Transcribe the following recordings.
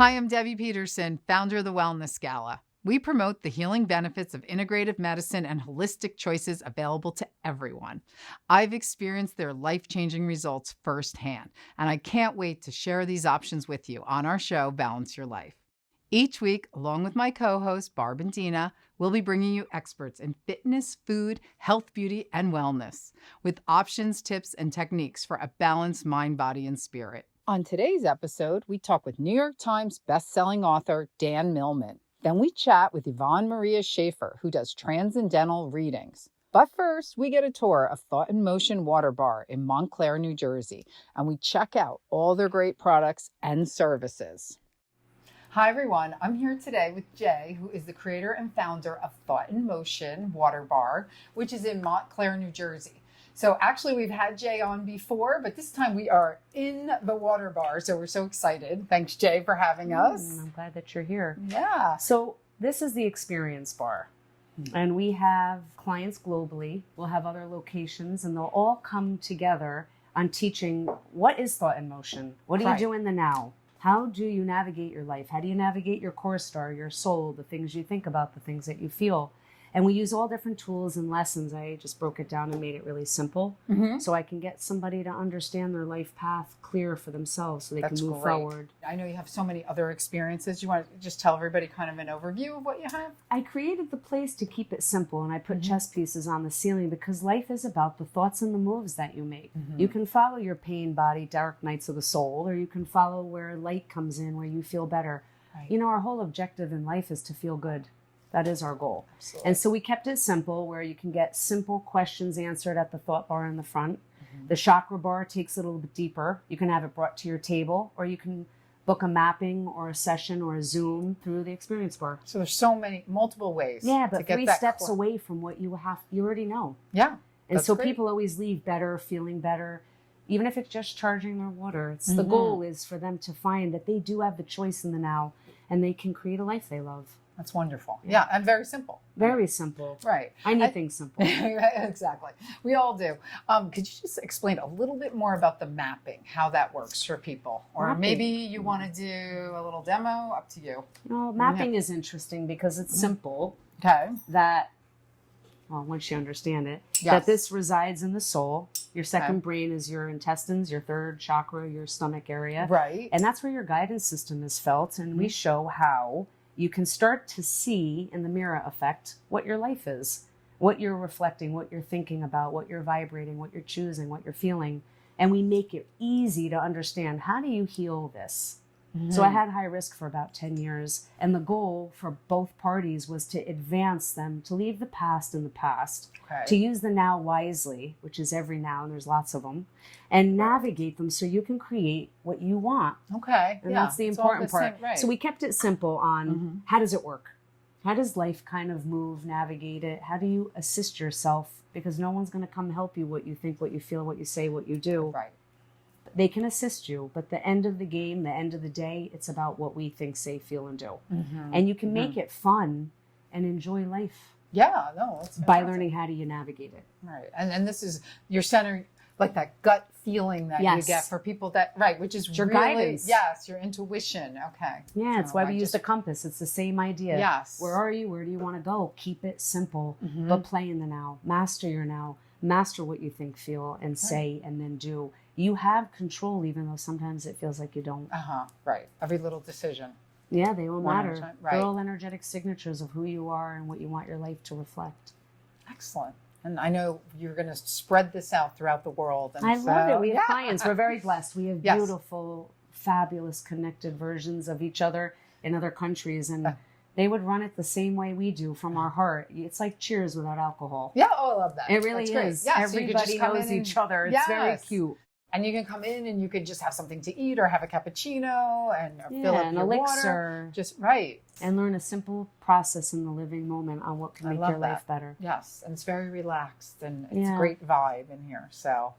Hi, I'm Debbie Peterson, founder of the Wellness Gala. We promote the healing benefits of integrative medicine and holistic choices available to everyone. I've experienced their life-changing results firsthand, and I can't wait to share these options with you on our show, Balance Your Life. Each week, along with my co-hosts, Barb and Dina, we'll be bringing you experts in fitness, food, health, beauty, and wellness, with options, tips, and techniques for a balanced mind, body, and spirit. On today's episode, we talk with New York Times bestselling author Dan Millman. Then we chat with Yvonne Maria Shafer, who does transcendental readings. But first, we get a tour of Thought in Motion Waterbar in Montclair, New Jersey, and we check out all their great products and services. Hi, everyone. I'm here today with Jay, who is the creator and founder of Thought in Motion Waterbar, which is in Montclair, New Jersey. So actually, we've had Jay on before, but this time we are in the water bar. So we're so excited. Thanks, Jay, for having us. I'm glad that you're here. Yeah. So this is the experience bar. And we have clients globally. We'll have other locations, and they'll all come together on teaching what is thought in motion. What do you do in the now? How do you navigate your life? How do you navigate your core star, your soul, the things you think about, the things that you feel? And we use all different tools and lessons. I just broke it down and made it really simple so I can get somebody to understand their life path clear for themselves so they can move forward. I know you have so many other experiences. You want to just tell everybody kind of an overview of what you have? I created the place to keep it simple, and I put chess pieces on the ceiling because life is about the thoughts and the moves that you make. You can follow your pain body, dark nights of the soul, or you can follow where light comes in, where you feel better. You know, our whole objective in life is to feel good. That is our goal. Absolutely. And so we kept it simple, where you can get simple questions answered at the thought bar in the front. The chakra bar takes it a little bit deeper. You can have it brought to your table, or you can book a mapping or a session or a Zoom through the experience bar. So there's so many, multiple ways. Yeah, but 3 steps away from what you already know. Yeah. And so people always leave better, feeling better, even if it's just charging their water. It's the goal is for them to find that they do have the choice in the now, and they can create a life they love. That's wonderful. Yeah, and very simple. Very simple. Right. I need things simple. Exactly. We all do. Could you just explain a little bit more about the mapping, how that works for people? Or maybe you want to do a little demo, up to you. You know, mapping is interesting because it's simple. Okay. That, well, once you understand it, that this resides in the soul. Your second brain is your intestines, your third chakra, your stomach area. Right. And that's where your guidance system is felt. And we show how you can start to see in the mirror effect what your life is, what you're reflecting, what you're thinking about, what you're vibrating, what you're choosing, what you're feeling. And we make it easy to understand, how do you heal this? So I had high risk for about 10 years. And the goal for both parties was to advance them, to leave the past in the past, to use the now wisely, which is every now, and there's lots of them, and navigate them so you can create what you want. Okay. And that's the important part. So we kept it simple on how does it work? How does life kind of move, navigate it? How do you assist yourself? Because no one's going to come help you what you think, what you feel, what you say, what you do. Right. They can assist you, but the end of the game, the end of the day, it's about what we think, say, feel, and do. And you can make it fun and enjoy life. Yeah, no. By learning how do you navigate it. Right. And this is your center, like that gut feeling that you get for people that, which is your really, guidance. Yes, your intuition. Okay. Yeah, it's why we use the compass. It's the same idea. Yes. Where are you? Where do you want to go? Keep it simple, but play in the now. Master your now. Master what you think, feel, and say, and then do. You have control, even though sometimes it feels like you don't. Right. Every little decision. Yeah, they all matter. Right. They're all energetic signatures of who you are and what you want your life to reflect. Excellent. And I know you're going to spread this out throughout the world. And I love it. We have clients. We're very blessed. We have beautiful, fabulous, connected versions of each other in other countries. And they would run it the same way we do, from our heart. It's like Cheers without alcohol. Yeah, I love that. It really is. Yes, everybody knows each other. It's very cute. And you can come in and you could just have something to eat or have a cappuccino and fill up your elixir. Water. Just and learn a simple process in the living moment on what can make your life better. Yes, and it's very relaxed and it's a great vibe in here. So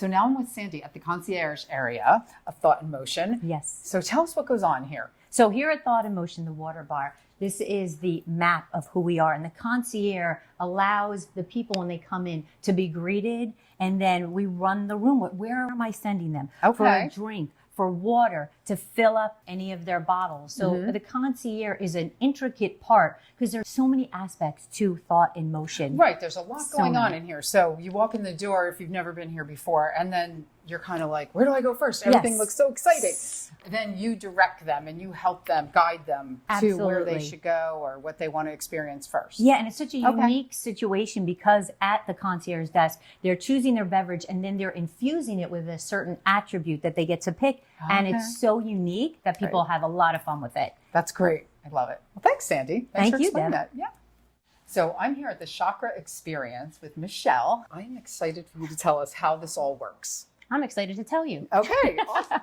now I'm with Sandy at the concierge area of Thought in Motion. Yes. So tell us what goes on here. So here at Thought in Motion, the water bar, this is the map of who we are. And the concierge allows the people when they come in to be greeted. And then we run the room. Where am I sending them? Okay. For a drink, for water to fill up any of their bottles. So the concierge is an intricate part because there's so many aspects to thought in motion. Right. There's a lot going on many. in here. So you walk in the door if you've never been here before, and then you're kind of like, where do I go first? Everything looks so exciting. Then you direct them and you help them, guide them to where they should go or what they want to experience first. Yeah, and it's such a unique situation because at the concierge desk, they're choosing their beverage and then they're infusing it with a certain attribute that they get to pick. And it's so unique that people have a lot of fun with it. That's great. I love it. Well, thanks, Sandy. Thanks for explaining Deb. that. Yeah. So I'm here at the Chakra Experience with Michelle. I am excited for you to tell us how this all works. I'm excited to tell you. Okay. Awesome.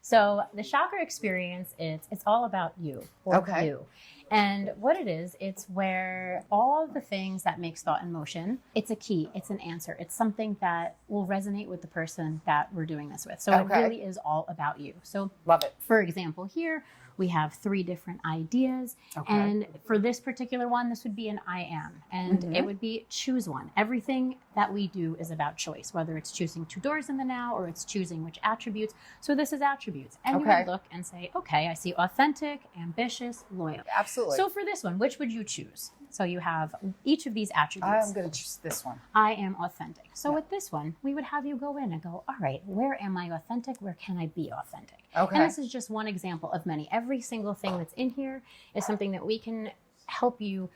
So the chakra experience it's all about you or you. And what it is, it's where all the things that makes thought in motion, it's a key, it's an answer. It's something that will resonate with the person that we're doing this with. So it really is all about you. So love it. For example, here we have 3 different ideas. And for this particular one, this would be an I am. And it would be choose one. Everything that we do is about choice, whether it's choosing 2 doors in the now or it's choosing which attributes. So this is attributes. And you would look and say, okay, I see authentic, ambitious, loyal. Absolutely. So for this one, which would you choose? So you have each of these attributes. I'm going to choose this one. I am authentic. So with this one, we would have you go in and go, all right, where am I authentic? Where can I be authentic? And this is just one example of many. Every single thing that's in here is something that we can help you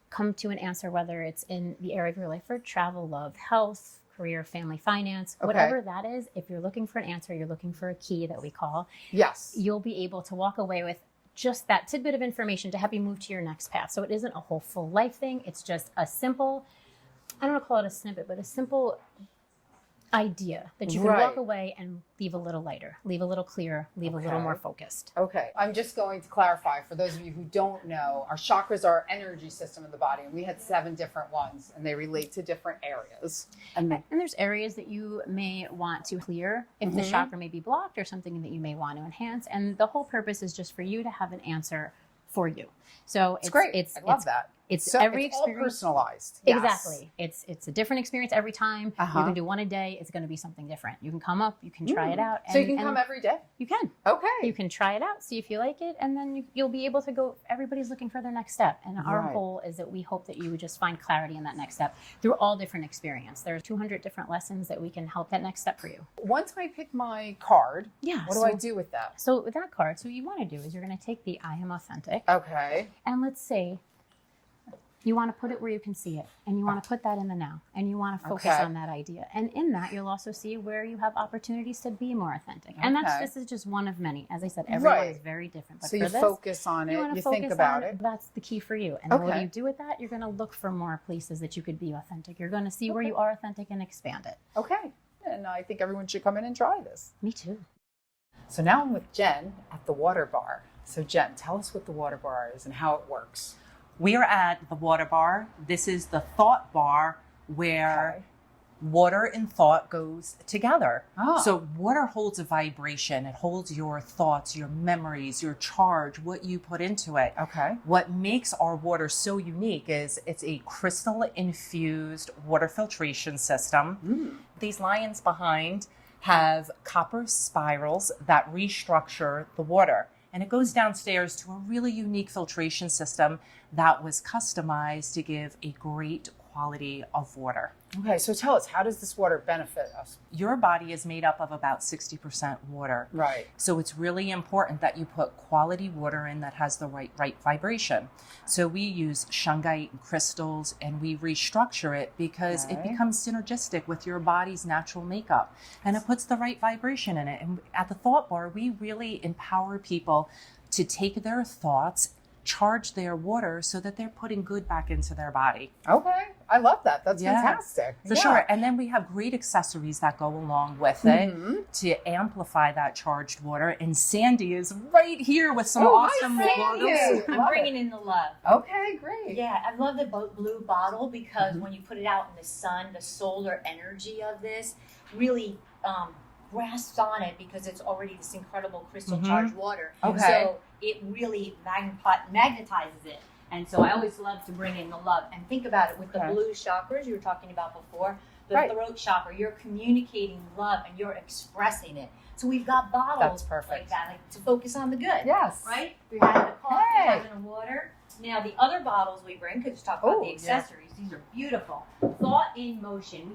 come to an answer, whether it's in the area of your life for travel, love, health, career, family, finance, whatever that is. If you're looking for an answer, you're looking for a key that we call. Yes. You'll be able to walk away with just that tidbit of information to help you move to your next path. So it isn't a whole full life thing. It's just a simple, I don't want to call it a snippet, but a simple idea that you can walk away and leave a little lighter, leave a little clearer, leave a little more focused. Okay. I'm just going to clarify for those of you who don't know, our chakras are our energy system in the body. And we had 7 different ones and they relate to different areas. And there's areas that you may want to clear if the chakra may be blocked or something that you may want to enhance. And the whole purpose is just for you to have an answer for you. So it's great. I love that. It's so every it's experience. All personalized. Yes. Exactly. It's a different experience every time. You can do one a day. It's going to be something different. You can come up. You can try it out. So you can come every day? You can. Okay. You can try it out, see if you like it, and then you'll be able to go. Everybody's looking for their next step. And our goal is that we hope that you would just find clarity in that next step through all different experience. There's 200 different lessons that we can help that next step for you. Once I pick my card, what do I do with that? So with that card, so what you want to do is you're going to take the I am authentic. Okay. And let's say you want to put it where you can see it, and you want to put that in the now, and you want to focus on that idea. And in that, you'll also see where you have opportunities to be more authentic. And this is just one of many. As I said, everyone is very different. But so you focus on it, you think about it. That's the key for you. And then what do you do with that? You're going to look for more places that you could be authentic. You're going to see where you are authentic and expand it. Okay. And I think everyone should come in and try this. Me too. So now I'm with Jen at the water bar. So Jen, tell us what the water bar is and how it works. We are at the water bar. This is the thought bar where water and thought goes together. So water holds a vibration. It holds your thoughts, your memories, your charge, what you put into it. What makes our water so unique is it's a crystal infused water filtration system. These lions behind have copper spirals that restructure the water. And it goes downstairs to a really unique filtration system that was customized to give a great quality of water. Okay, so tell us, how does this water benefit us? Your body is made up of about 60% water. Right. So it's really important that you put quality water in that has the right vibration. So we use shungite and crystals, and we restructure it because it becomes synergistic with your body's natural makeup, and it puts the right vibration in it. And at the Thought Bar, we really empower people to take their thoughts, charge their water so that they're putting good back into their body. Okay. I love that. That's fantastic. For sure. And then we have great accessories that go along with it to amplify that charged water. And Sandy is right here with some awesome bottles. I'm bringing in the love. Okay, great. Yeah, I love the blue bottle because when you put it out in the sun, the solar energy of this really grasps on it because it's already this incredible crystal charged water. So it really magnetizes it. And so I always love to bring in the love. And think about it with the blue chakras you were talking about before. the throat chakra. You're communicating love and you're expressing it. So we've got bottles like that, like to focus on the good. Yes. Right? We're having a coffee, we're having a water. Now the other bottles we bring, because you talk about the accessories, these are beautiful. Thought in motion.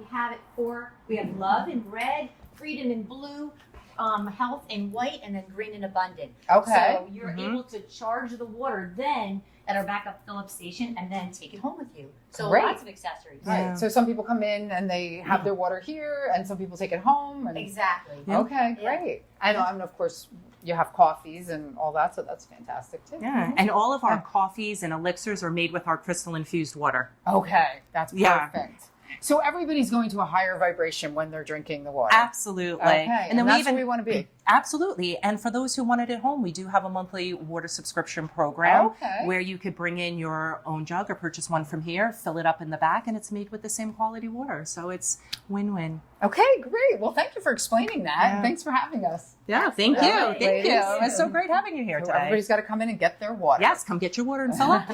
We have love in red, freedom in blue, health in white, and then green in abundant. Okay. So you're able to charge the water then at our backup fill-up station and then take it home with you. So lots of accessories. Right. So some people come in and they have their water here, and some people take it home. And... Exactly. Okay, great. And of course, you have coffees and all that, so that's fantastic too. Yeah, and all of our coffees and elixirs are made with our crystal infused water. Okay, that's perfect. So everybody's going to a higher vibration when they're drinking the water. Absolutely. Okay, and then that's where we want to be. Absolutely. And for those who want it at home, we do have a monthly water subscription program where you could bring in your own jug or purchase one from here, fill it up in the back, and it's made with the same quality water. So it's win-win. Okay, great. Well, thank you for explling that. And thanks for having us. Yeah, thank you. Thank you. It was so great having you here today. Everybody's got to come in and get their water. Yes, come get your water and fill up.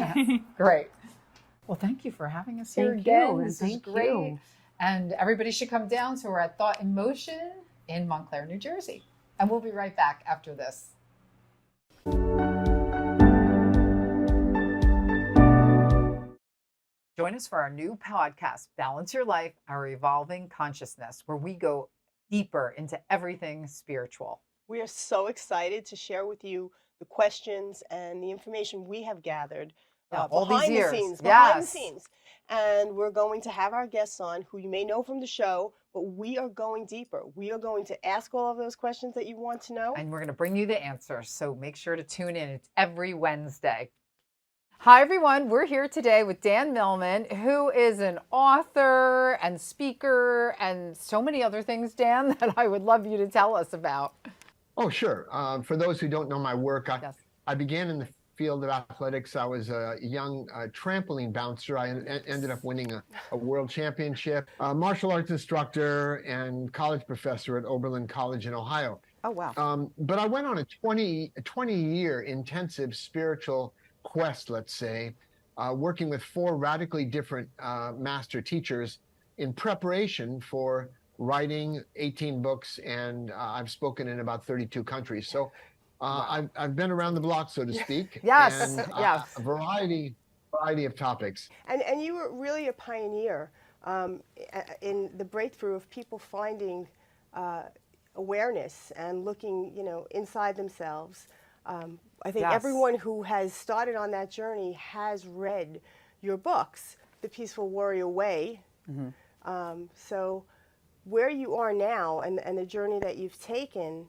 Great. Well, thank you for having us here again. This is great. And everybody should come down. So we're at Thought in Motion in Montclair, New Jersey. And we'll be right back after this. Join us for our new podcast, Balance Your Life, Our Evolving Consciousness, where we go deeper into everything spiritual. We are so excited to share with you the questions and the information we have gathered all these years. Behind the scenes. And we're going to have our guests on who you may know from the show, but we are going deeper. We are going to ask all of those questions that you want to know. And we're going to bring you the answers. So make sure to tune in. It's every Wednesday. Hi, everyone. We're here today with Dan Millman, who is an author and speaker and so many other things, Dan, that I would love you to tell us about. Oh, sure. For those who don't know my work, I began in the field of athletics. I was a young trampoline bouncer. I ended up winning a world championship, a martial arts instructor, and college professor at Oberlin College in Ohio. Oh, wow. But I went on a 20-year intensive spiritual quest, let's say, working with 4 radically different master teachers in preparation for writing 18 books, and I've spoken in about 32 countries. So I've been around the block, so to speak. Yes, and, yes. A variety of topics. And you were really a pioneer in the breakthrough of people finding awareness and looking, inside themselves. I think everyone who has started on that journey has read your books, The Peaceful Warrior Way. So where you are now and the journey that you've taken,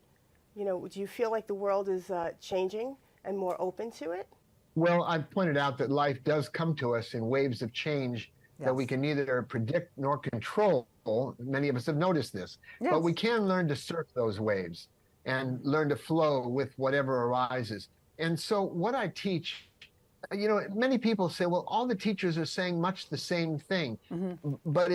do you feel like the world is changing and more open to it? Well, I've pointed out that life does come to us in waves of change that we can neither predict nor control. Many of us have noticed this. But we can learn to surf those waves and learn to flow with whatever arises. And so what I teach, many people say, well, all the teachers are saying much the same thing. But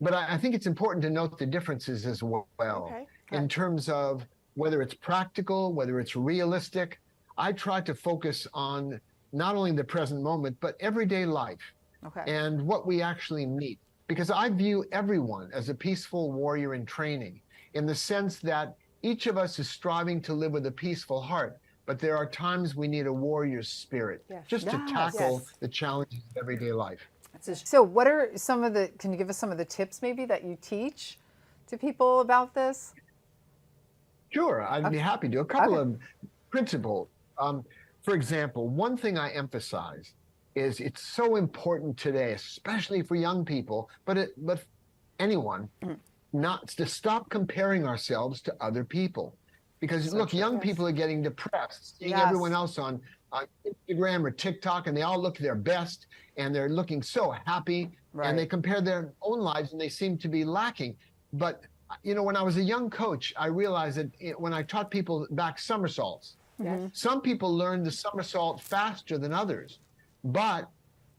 but I think it's important to note the differences as well. In terms of whether it's practical, whether it's realistic. I try to focus on not only the present moment, but everyday life and what we actually meet. Because I view everyone as a peaceful warrior in training, in the sense that each of us is striving to live with a peaceful heart, but there are times we need a warrior's spirit just to tackle the challenges of everyday life. So what are can you give us some of the tips maybe that you teach to people about this? Sure, I'd be happy to. A couple of principles. For example, one thing I emphasize is it's so important today, especially for young people, but anyone, not to stop comparing ourselves to other people. Because look, young people are getting depressed, seeing everyone else on Instagram or TikTok, and they all look their best, and they're looking so happy, and they compare their own lives, and they seem to be lacking. But when I was a young coach, I realized that when I taught people back somersaults, some people learned the somersault faster than others. But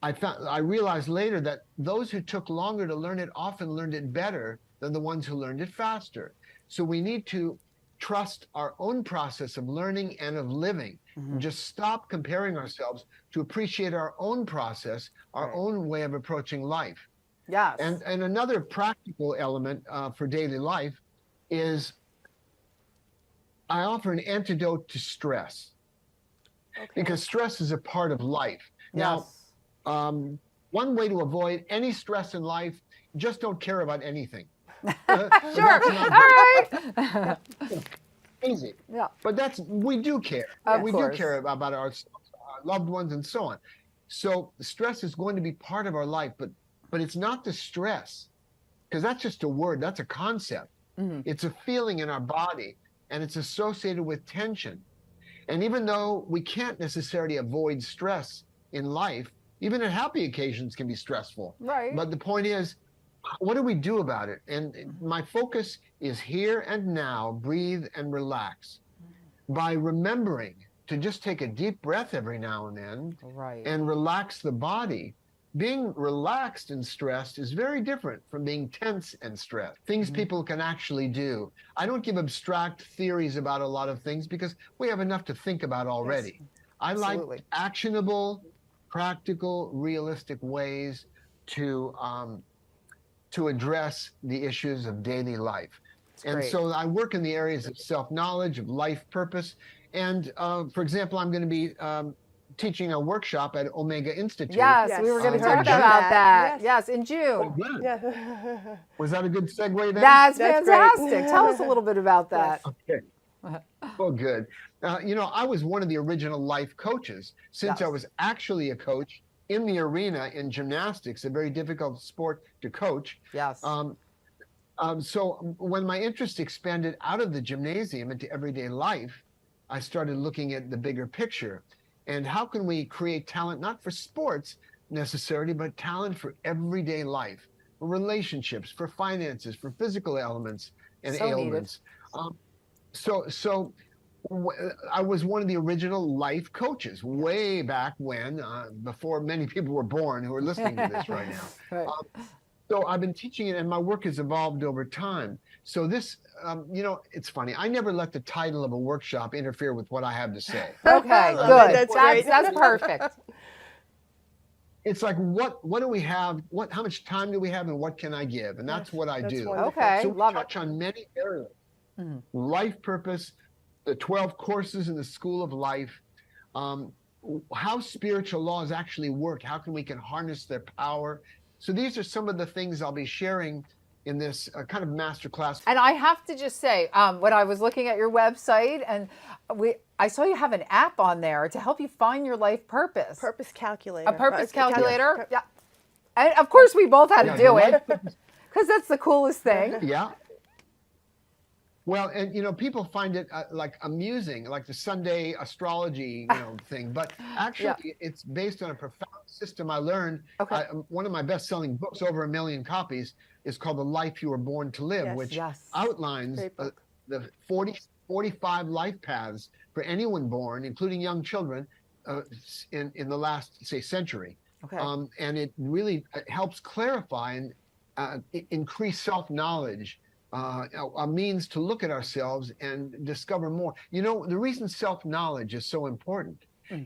I realized later that those who took longer to learn it often learned it better than the ones who learned it faster. So we need to trust our own process of learning and of living. And just stop comparing ourselves to appreciate our own process, our own way of approaching life. Yes. And another practical element for daily life is I offer an antidote to stress. Okay. Because stress is a part of life. Now, one way to avoid any stress in life, just don't care about anything. Sure. All right. Easy. Yeah. But we do care. We do care about our loved ones and so on. So stress is going to be part of our life, but it's not the stress, because that's just a word, that's a concept. It's a feeling in our body, and it's associated with tension. And even though we can't necessarily avoid stress in life, even at happy occasions can be stressful. Right. But the point is, what do we do about it? And my focus is here and now, breathe and relax. By remembering to just take a deep breath every now and then and relax the body. Being relaxed and stressed is very different from being tense and stressed. Things people can actually do. I don't give abstract theories about a lot of things because we have enough to think about already. Yes, I like actionable, practical, realistic ways to address the issues of daily life. And so I work in the areas of self-knowledge, of life purpose. And for example, I'm going to be teaching a workshop at Omega Institute. Yes, we were going to talk about that. Yes, in June. Oh, good. Yeah. Was that a good segue then? That's fantastic. Tell us a little bit about that. Okay. Well, good. I was one of the original life coaches since I was actually a coach in the arena in gymnastics, a very difficult sport to coach. Yes. So when my interest expanded out of the gymnasium into everyday life, I started looking at the bigger picture. And how can we create talent, not for sports necessarily, but talent for everyday life, for relationships, for finances, for physical elements and ailments. So I was one of the original life coaches way back when, before many people were born who are listening to this right now. So I've been teaching it, and my work has evolved over time. So this, it's funny. I never let the title of a workshop interfere with what I have to say. Okay, good. That's perfect. It's like, what do we have? How much time do we have, and what can I give? And that's what I do. Wonderful. Okay, so we love touch on many areas: life purpose, the 12 courses in the School of Life, how spiritual laws actually work, how we can harness their power. So these are some of the things I'll be sharing in this kind of masterclass. And I have to just say, when I was looking at your website, and I saw you have an app on there to help you find your life purpose. Purpose calculator. A purpose calculator. Yeah. And of course, we both had to do it because that's the coolest thing. Yeah. Well, and people find it like amusing, like the Sunday astrology thing, but actually it's based on a profound system I learned. One of my best-selling books, over 1 million copies, is called The Life You Were Born to Live, which outlines the 45 life paths for anyone born, including young children, in the last, say, century. And it really helps clarify and increase self-knowledge. A means to look at ourselves and discover more. The reason self-knowledge is so important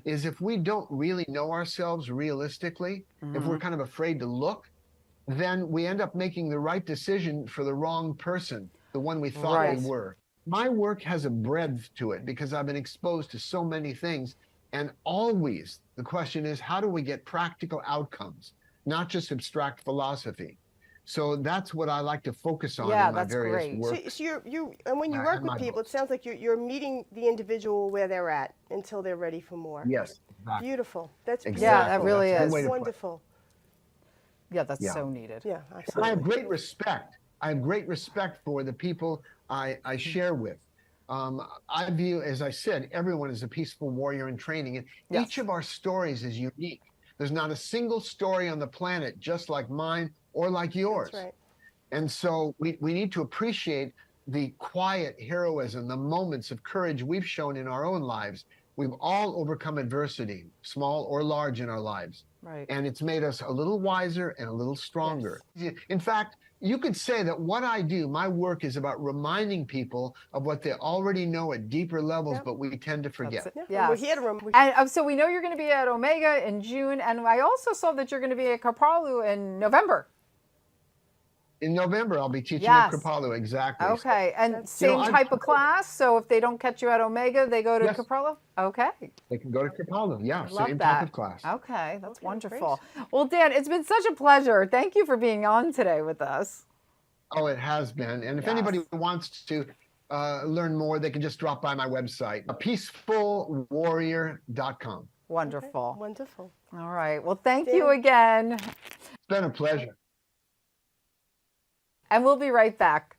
is if we don't really know ourselves realistically, if we're kind of afraid to look, then we end up making the right decision for the wrong person, the one we thought we were. My work has a breadth to it because I've been exposed to so many things. And always the question is, how do we get practical outcomes, not just abstract philosophy? So that's what I like to focus on in my various work. So and when you work with people, it sounds like you're meeting the individual where they're at until they're ready for more. Yes. Exactly. Beautiful. That's exactly. Yeah, that really is wonderful. Yeah, that's so needed. Yeah, absolutely. I have great respect. I have great respect for the people I share with. I view, as I said, everyone is a peaceful warrior in training, and each of our stories is unique. There's not a single story on the planet just like mine or like yours. That's right. And so we need to appreciate the quiet heroism, the moments of courage we've shown in our own lives. We've all overcome adversity, small or large, in our lives. Right. And it's made us a little wiser and a little stronger. Yes. In fact, you could say that what I do, my work, is about reminding people of what they already know at deeper levels, but we tend to forget. Yeah. We're here to remember. And so we know you're going to be at Omega in June, and I also saw that you're going to be at Kapralu in November. In November, I'll be teaching Yes. at Kripalu, exactly. Okay, and That's- same I- type of class. So if they don't catch you at Omega, they go to Yes. Caprella. Okay, They can go to Kripalu, yeah, love same that. type of class. Okay, that's Okay, wonderful. Well, Dan, it's been such a pleasure. Thank you for being on today with us. Oh, it has been. And if Yes. anybody wants to learn more, they can just drop by my website, peacefulwarrior.com. Wonderful. Wonderful. All right. Well, thank you again, It's been a pleasure. and we'll be right back.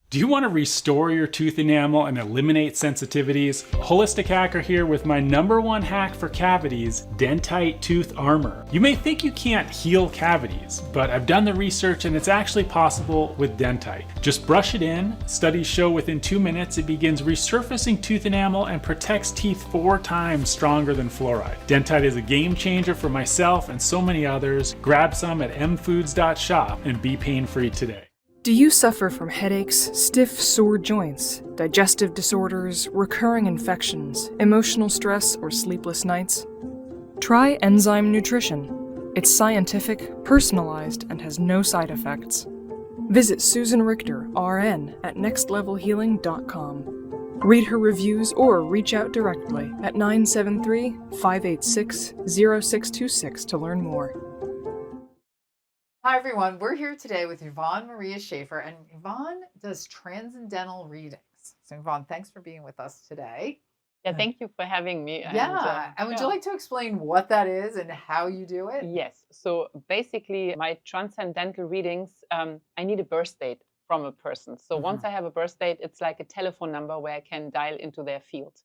Do you want to restore your tooth enamel and eliminate sensitivities? Holistic Hacker here with my #1 hack for cavities, Dentite Tooth Armor. You may think you can't heal cavities, but I've done the research and it's actually possible with Dentite. Just brush it in. Studies show within 2 minutes it begins resurfacing tooth enamel and protects teeth 4 times stronger than fluoride. Dentite is a game changer for myself and so many others. Grab some at mfoods.shop and be pain-free today. Do you suffer from headaches, stiff, sore joints, digestive disorders, recurring infections, emotional stress, or sleepless nights? Try Enzyme Nutrition. It's scientific, personalized, and has no side effects. Visit Susan Richter, RN, at nextlevelhealing.com. Read her reviews or reach out directly at 973-586-0626 to learn more. Hi, everyone. We're here today with Yvonne Maria Shafer, and Yvonne does transcendental readings. So, Yvonne, thanks for being with us today. Yeah, thank you for having me. And would you like to explain what that is and how you do it? Yes. So basically, my transcendental readings, I need a birth date from a person. So once I have a birth date, it's like a telephone number where I can dial into their field.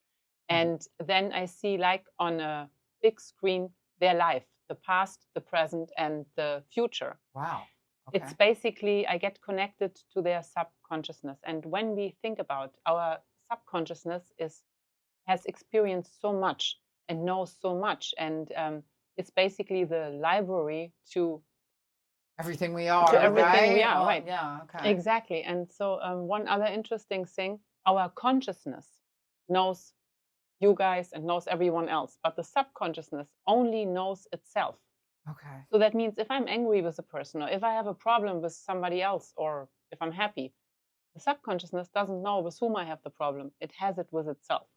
And then I see, like on a big screen, their life. The past, the present, and the future. Wow. Okay. It's basically, I get connected to their subconsciousness. And when we think about our subconsciousness has experienced so much and knows so much. And it's basically the library to everything we are. To everything right? we are, right. Yeah, okay. Exactly. And so one other interesting thing, our consciousness knows you guys and knows everyone else, but the subconsciousness only knows itself. Okay. So that means if I'm angry with a person, or if I have a problem with somebody else, or if I'm happy, the subconsciousness doesn't know with whom I have the problem. It has it with itself.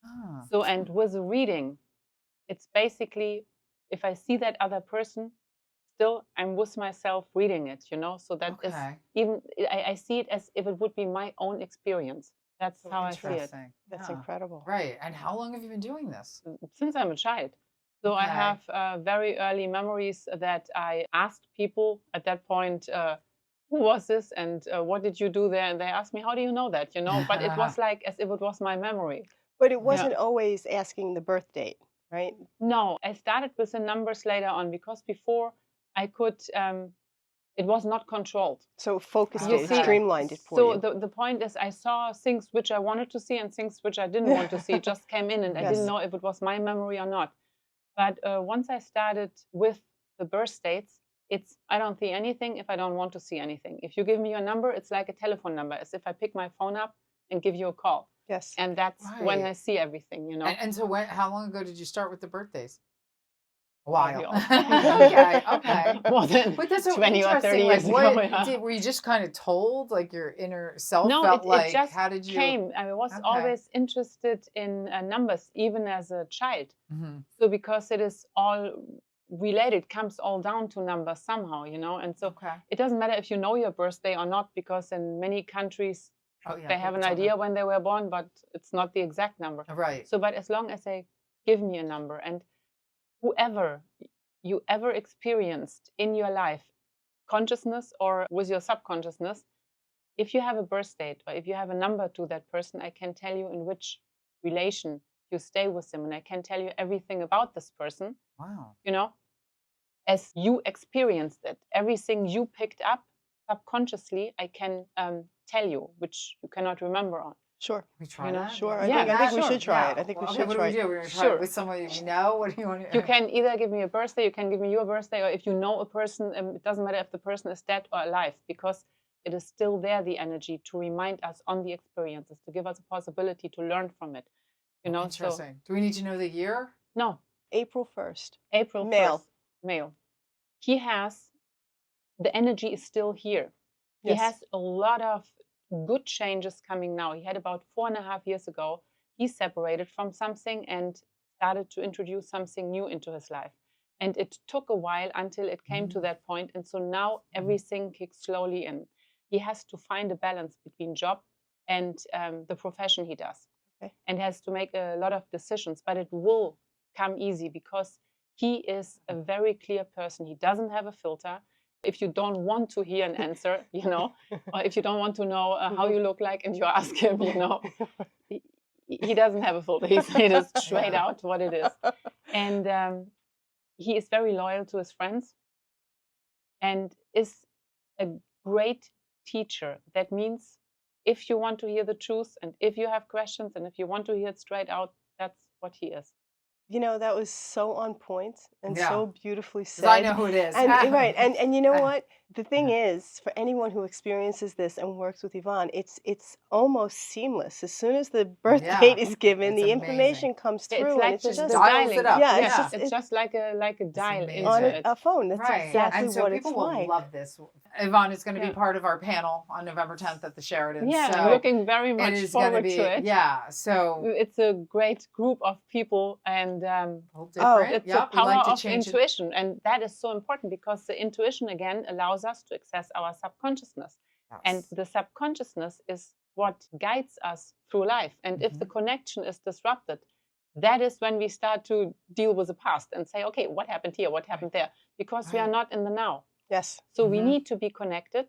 Ah. So, and with a reading, it's basically, if I see that other person, still I'm with myself reading it, so that is even, I see it as if it would be my own experience. That's how I see it. That's incredible. Right. And how long have you been doing this? Since I'm a child. So I have very early memories that I asked people at that point, who was this and what did you do there? And they asked me, how do you know that? But it was like as if it was my memory. But it wasn't always asking the birth date, right? No, I started with the numbers later on because before I could, it was not controlled. So focused it, streamlined it for you. So the point is I saw things which I wanted to see and things which I didn't want to see just came in, and I didn't know if it was my memory or not. But once I started with the birth dates, I don't see anything if I don't want to see anything. If you give me your number, it's like a telephone number, as if I pick my phone up and give you a call. Yes. And that's when I see everything, And so how long ago did you start with the birthdays? A while. Okay. More than but that's so 20 or 30 interesting. years ago. Were you just kind of told, like your inner self No, felt it just how did you came. I was always interested in numbers, even as a child. So because it is all related, comes all down to numbers somehow, And so it doesn't matter if you know your birthday or not, because in many countries they have an idea when they were born, but it's not the exact number. Right. So, but as long as they give me a number, and whoever you ever experienced in your life, consciousness or with your subconsciousness, if you have a birth date or if you have a number to that person, I can tell you in which relation you stay with them, and I can tell you everything about this person. Wow. As you experienced it, everything you picked up subconsciously, I can tell you, which you cannot remember on. Sure. We try that? Sure. I think we should try it. I think we should try it. What do? We're going to try it with somebody we know? What do you want to You can either give me a birthday, you can give me your birthday, or if you know a person, it doesn't matter if the person is dead or alive, because it is still there, the energy, to remind us on the experiences, to give us a possibility to learn from it. Interesting. Do we need to know the year? No. April 1st. April Male. 1st. Male. He has, the energy is still here. He Yes. has a lot of good changes coming now. He had about 4.5 years ago, he separated from something and started to introduce something new into his life. And it took a while until it came to that point. And so now everything kicks slowly in. He has to find a balance between job and the profession he does. Okay. And has to make a lot of decisions, but it will come easy because he is a very clear person. He doesn't have a filter. If you don't want to hear an answer, or if you don't want to know how you look like and you ask him, he doesn't have a filter. He says straight out what it is. And he is very loyal to his friends and is a great teacher. That means if you want to hear the truth and if you have questions and if you want to hear it straight out, that's what he is. That was so on point and so beautifully said. I know who it is. And, right. And you know what? The thing is, for anyone who experiences this and works with Yvonne, it's almost seamless. As soon as the birth date is given, the information comes through. It's like and it's just just dials it up. Yeah, it's just like a dial on into it. a phone. That's Right. exactly and so what people it's will like. love this. Yvonne is going to be part of our panel on November 10th at the Sheraton. Yeah, so I'm looking very much it is forward be, to it. Yeah, so it's a great group of people, and different. it's the power of intuition, and that is so important because the intuition again allows us to access our subconsciousness, and the subconsciousness is what guides us through life. And if the connection is disrupted, that is when we start to deal with the past and say, okay, what happened here? What happened there? Because we are not in the now. Yes. So we need to be connected.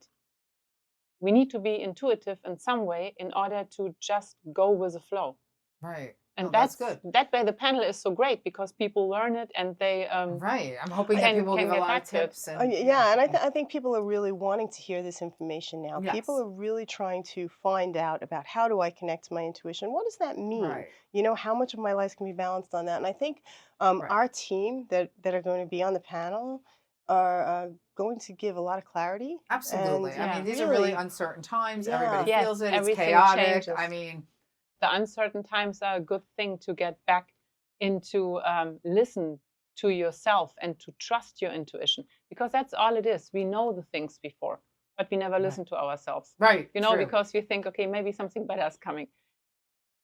We need to be intuitive in some way in order to just go with the flow. Right. And that's good. That way the panel is so great because people learn it and they right. I'm hoping that people give a lot of tips. And I think people are really wanting to hear this information now. Yes. People are really trying to find out about how do I connect to my intuition? What does that mean? Right. How much of my life can be balanced on that? And I think our team that are going to be on the panel are going to give a lot of clarity. Absolutely. And, I mean, these are really uncertain times. Everybody feels it. It's everything chaotic. changes. I mean, the uncertain times are a good thing to get back into listen to yourself and to trust your intuition, because that's all it is. We know the things before, but we never listen to ourselves. Right. Because we think, okay, maybe something better is coming.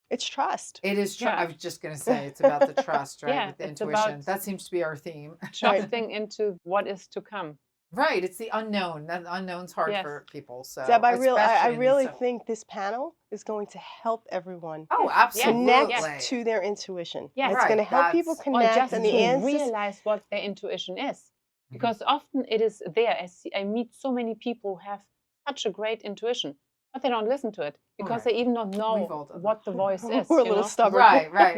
It's trust. It is trust. I was just going to say it's about the trust, right? With the intuition. That seems to be our theme. Trusting into what is to come. Right. It's the unknown. That unknown's hard for people. So Deb, I really think this panel is going to help everyone. Oh, absolutely. Connect to their intuition. Yes. It's going to help people connect just and the to answers. realize what their intuition is. Because often it is there. I meet so many people who have such a great intuition, but they don't listen to it because they even don't know what the voice is. We're a little stubborn. Right.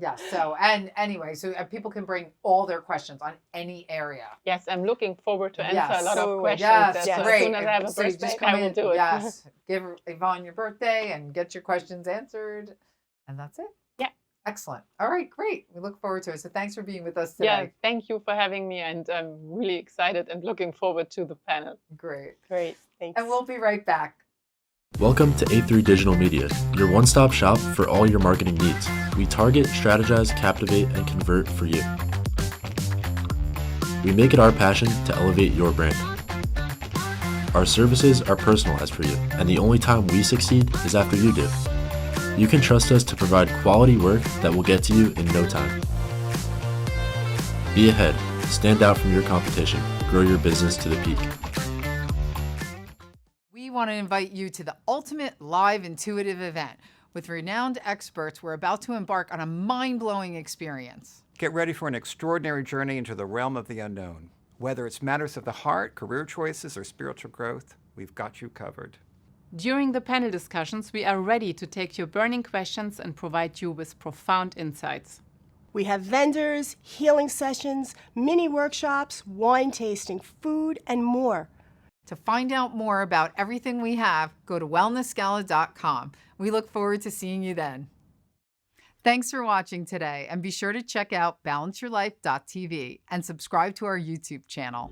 Yes. So, and anyway, so people can bring all their questions on any area. Yes, I'm looking forward to answer a lot of questions. Yes, So great. As soon as I have a birthday, I will do it. Yes. Give Yvonne your birthday and get your questions answered. And that's it. Yeah. Excellent. All right, great. We look forward to it. So thanks for being with us today. Yeah, thank you for having me. And I'm really excited and looking forward to the panel. Great. Thanks. And we'll be right back. Welcome to A3 Digital Media, your one-stop shop for all your marketing needs. We target, strategize, captivate, and convert for you. We make it our passion to elevate your brand. Our services are personalized for you, and the only time we succeed is after you do. You can trust us to provide quality work that will get to you in no time. Be ahead, stand out from your competition, grow your business to the peak. We want to invite you to the ultimate live intuitive event. With renowned experts, we're about to embark on a mind-blowing experience. Get ready for an extraordinary journey into the realm of the unknown. Whether it's matters of the heart, career choices, or spiritual growth, we've got you covered. During the panel discussions, we are ready to take your burning questions and provide you with profound insights. We have vendors, healing sessions, mini workshops, wine tasting, food, and more. To find out more about everything we have, go to wellnessgala.com. We look forward to seeing you then. Thanks for watching today, and be sure to check out balanceyourlife.tv and subscribe to our YouTube channel.